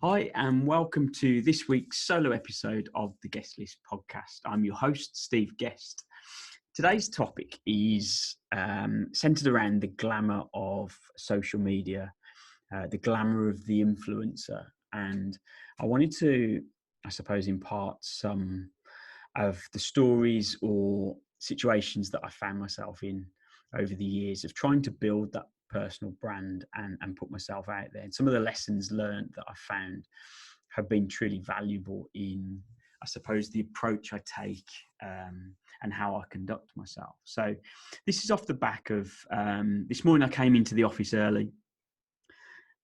Hi, and welcome to this week's solo episode of the Guest List podcast. I'm your host, Steve Guest. Today's topic is centered around the glamour of social media, the glamour of the influencer. And I wanted to, impart some of the stories or situations that I found myself in over the years of trying to build that personal brand and put myself out there. And some of the lessons learned that I found have been truly valuable in, the approach I take and how I conduct myself. So this is off the back of this morning I came into the office early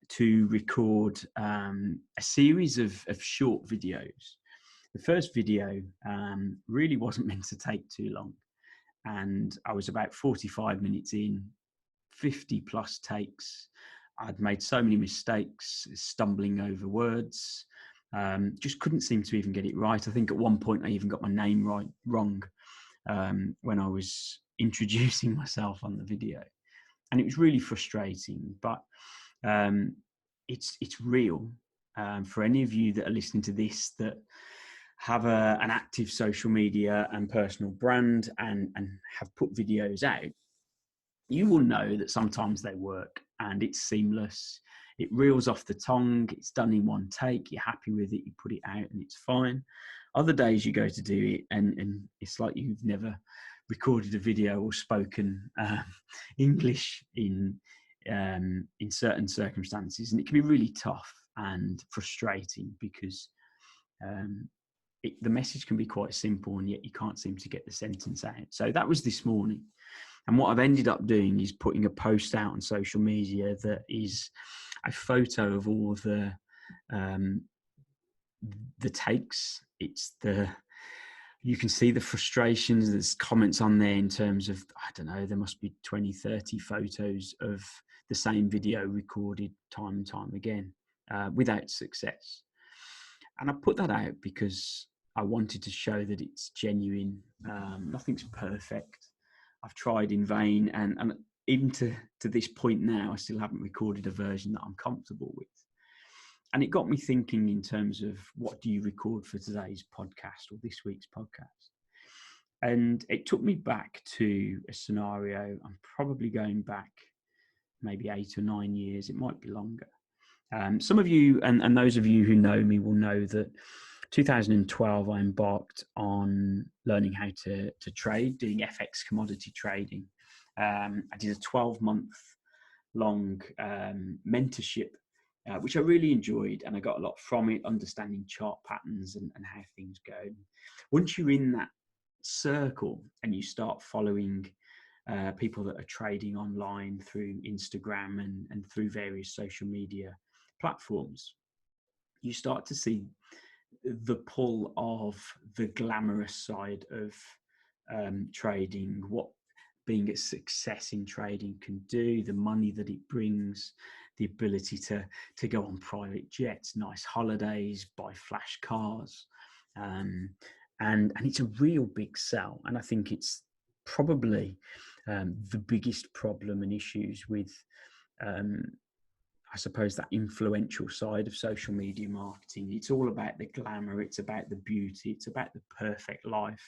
to record a series of short videos. The first video really wasn't meant to take too long. And I was about 45 minutes in, 50 plus takes. I'd made so many mistakes, stumbling over words, just couldn't seem to even get it right. I think at one point I even got my name wrong when I was introducing myself on the video. And it was really frustrating, but it's real. For any of you that are listening to this that have an active social media and personal brand and have put videos out, you will know that sometimes they work and it's seamless. It reels off the tongue. It's done in one take. You're happy with it. You put it out and it's fine. Other days you go to do it and it's like you've never recorded a video or spoken English in certain circumstances. And it can be really tough and frustrating because the message can be quite simple and yet you can't seem to get the sentence out. So that was this morning. And what I've ended up doing is putting a post out on social media that is a photo of all of the takes. You can see the frustrations. There's comments on there in terms of, I don't know, there must be 20, 30 photos of the same video recorded time and time again without success. And I put that out because I wanted to show that it's genuine. Nothing's perfect. I've tried in vain, and even to this point now, I still haven't recorded a version that I'm comfortable with. And it got me thinking in terms of what do you record for today's podcast or this week's podcast? And it took me back to a scenario. I'm probably going back maybe 8 or 9 years. It might be longer. Some of you, and those of you who know me will know that 2012, I embarked on learning how to trade, doing FX commodity trading. I did a 12-month long mentorship, which I really enjoyed, and I got a lot from it, understanding chart patterns and how things go. Once you're in that circle and you start following people that are trading online through Instagram and through various social media platforms, you start to see the pull of the glamorous side of trading, what being a success in trading can do, the money that it brings, the ability to go on private jets, nice holidays, buy flash cars. And it's a real big sell. And I think it's probably the biggest problem and issues with that influential side of social media marketing. It's all about the glamour. It's about the beauty. It's about the perfect life.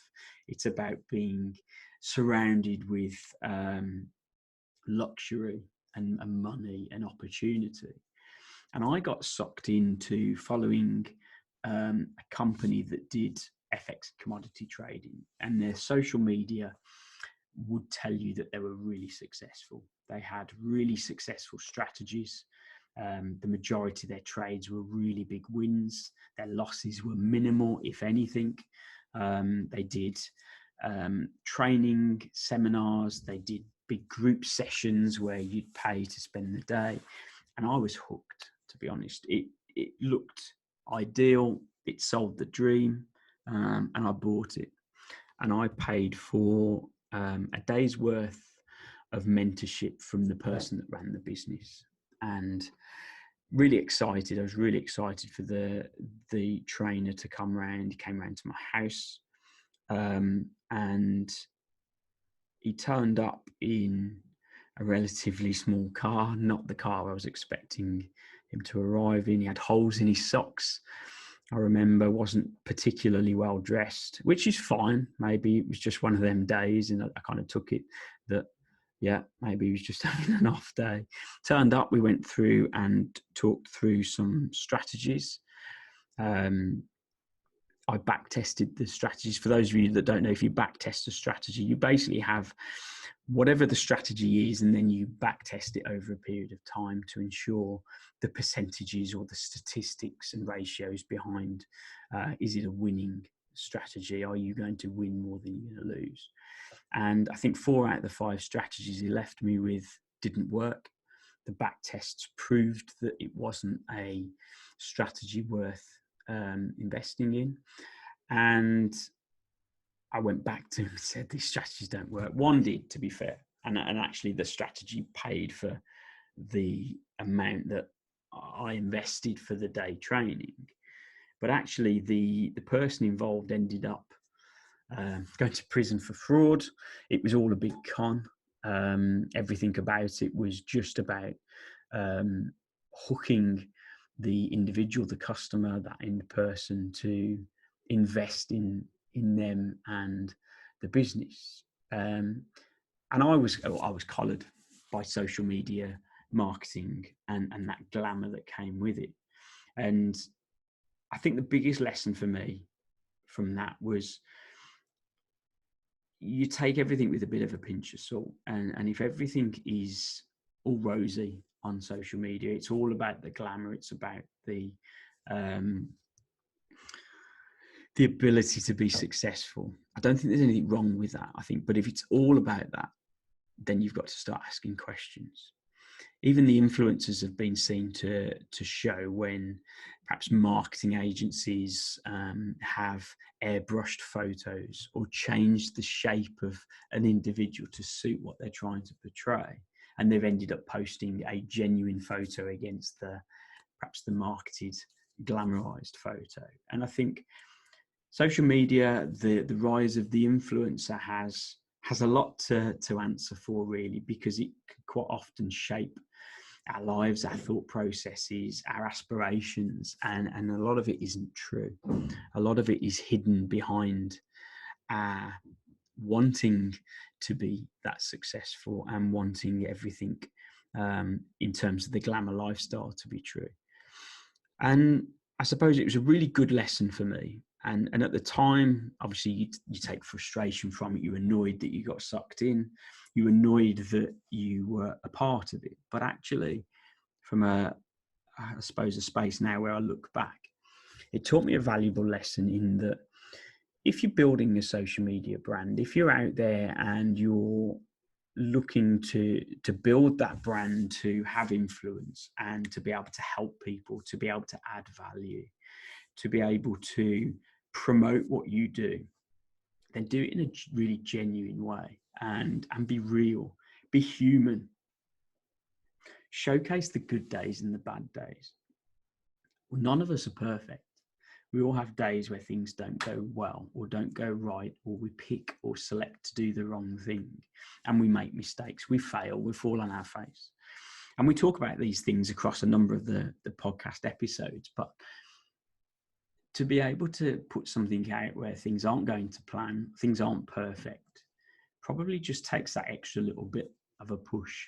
It's about being surrounded with luxury and money and opportunity. And I got sucked into following a company that did FX commodity trading, and their social media would tell you that they were really successful. They had really successful strategies. The majority of their trades were really big wins. Their losses were minimal, if anything. They did training seminars. They did big group sessions where you'd pay to spend the day. And I was hooked, to be honest. It looked ideal. It sold the dream. And I bought it. And I paid for a day's worth of mentorship from the person that ran the business. And really excited. I was really excited for the trainer to come round. He came round to my house, and he turned up in a relatively small car, not the car I was expecting him to arrive in. He had holes in his socks. I remember wasn't particularly well dressed, which is fine. Maybe it was just one of them days, and I kind of took it that, yeah, maybe he was just having an off day. Turned up, we went through and talked through some strategies. I back tested the strategies. For those of you that don't know, if you back test a strategy, you basically have whatever the strategy is, and then you back test it over a period of time to ensure the percentages or the statistics and ratios behind, is it a winning strategy? Are you going to win more than you're going to lose? And I think 4 out of the 5 strategies he left me with didn't work. The back tests proved that it wasn't a strategy worth investing in. And I went back to him and said, these strategies don't work. One did, to be fair. And actually the strategy paid for the amount that I invested for the day training. But actually the person involved ended up going to prison for fraud. It was all a big con. Everything about it was just about hooking the individual, the customer, that end person, to invest in them and the business. And I was collared by social media marketing and that glamour that came with it. And I think the biggest lesson for me from that was, you take everything with a bit of a pinch of salt. And if everything is all rosy on social media, it's all about the glamour, it's about the ability to be successful. I don't think there's anything wrong with that, I think. But if it's all about that, then you've got to start asking questions. Even the influencers have been seen to show when perhaps marketing agencies have airbrushed photos or changed the shape of an individual to suit what they're trying to portray. And they've ended up posting a genuine photo against perhaps the marketed, glamorized photo. And I think social media, the rise of the influencer has a lot to answer for, really, because it can quite often shape our lives, our thought processes, our aspirations, and a lot of it isn't true. A lot of it is hidden behind our wanting to be that successful and wanting everything in terms of the glamour lifestyle to be true. And I suppose it was a really good lesson for me. And at the time, obviously, you take frustration from it. You're annoyed that you got sucked in. You're annoyed that you were a part of it. But actually, from I suppose, a space now where I look back, it taught me a valuable lesson in that if you're building a social media brand, if you're out there and you're looking to build that brand, to have influence and to be able to help people, to be able to add value, to be able to promote what you do, then do it in a really genuine way and be real, be human. Showcase the good days and the bad days. Well, none of us are perfect. We all have days where things don't go well or don't go right, or we pick or select to do the wrong thing and we make mistakes. We fail, we fall on our face. And we talk about these things across a number of the podcast episodes, but to be able to put something out where things aren't going to plan, things aren't perfect, probably just takes that extra little bit of a push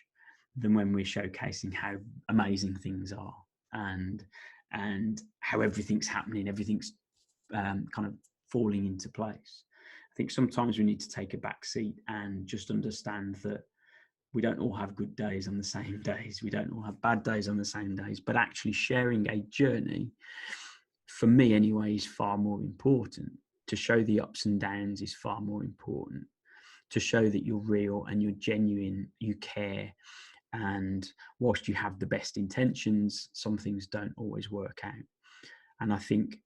than when we're showcasing how amazing things are and how everything's happening, everything's kind of falling into place. I think sometimes we need to take a back seat and just understand that we don't all have good days on the same days. We don't all have bad days on the same days, but actually sharing a journey, for me anyway, is far more important. To show the ups and downs is far more important. To show that you're real and you're genuine, you care. And whilst you have the best intentions, some things don't always work out. And I think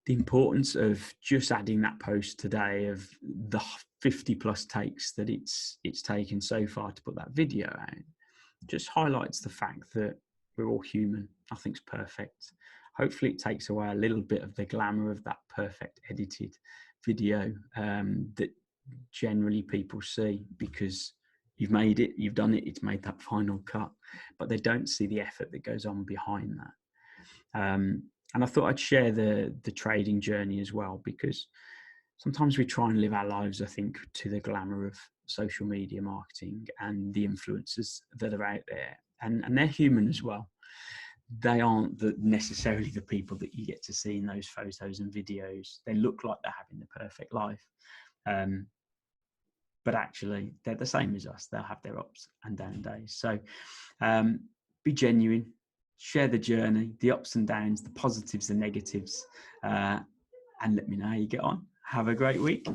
the importance of just adding that post today of the 50 plus takes that it's taken so far to put that video out just highlights the fact that we're all human. Nothing's perfect. Hopefully it takes away a little bit of the glamour of that perfect edited video that generally people see, because you've made it, you've done it, it's made that final cut, but they don't see the effort that goes on behind that. And I thought I'd share the trading journey as well, because sometimes we try and live our lives, I think, to the glamour of social media marketing and the influencers that are out there, and they're human as well. They aren't necessarily the people that you get to see in those photos and videos. They look like they're having the perfect life, but actually they're the same as us. They'll have their ups and down days. So be genuine, share the journey, the ups and downs, the positives, the negatives, and let me know how you get on. Have a great week.